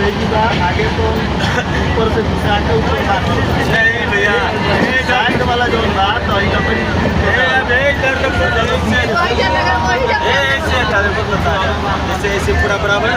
भेजूंगा आगे तो ऊपर से दूसरा के ऊपर बात नहीं भैया साइड वाला जो बात तो ऐसे ऐसे पूरा बराबर